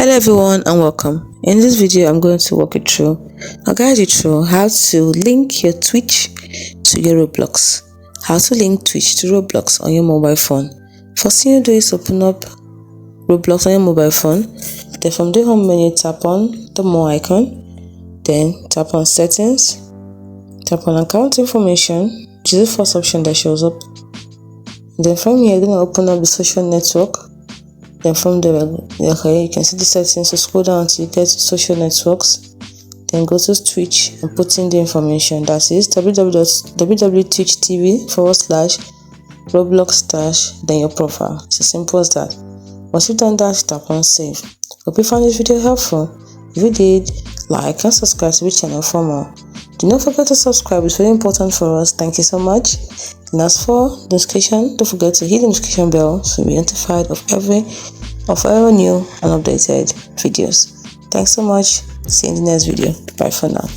Hello everyone and welcome. In this video I'm going to walk you through, I'll guide you through how to link your Twitch to your Roblox. How to link Twitch to Roblox on your mobile phone. First thing you do is open up Roblox on your mobile phone. Then from the home menu, tap on the more icon. Then tap on settings. Tap on account information, which is the first option that shows up. Then from here, you're going to open up the social network. Then from there, okay, you can see the settings. So scroll down till you get to social networks. Then go to Twitch and put in the information. That is www.twitchtv/Roblox/ then your profile. It's as simple as that. Once you've done that, tap on save. Hope you found this video helpful. If you did, like and subscribe to the channel for more. Do not forget to subscribe, it's very important for us. Thank you so much. And as for notification, don't forget to hit the notification bell so you'll be notified of every new and updated videos. Thanks so much. See you in the next video. Bye for now.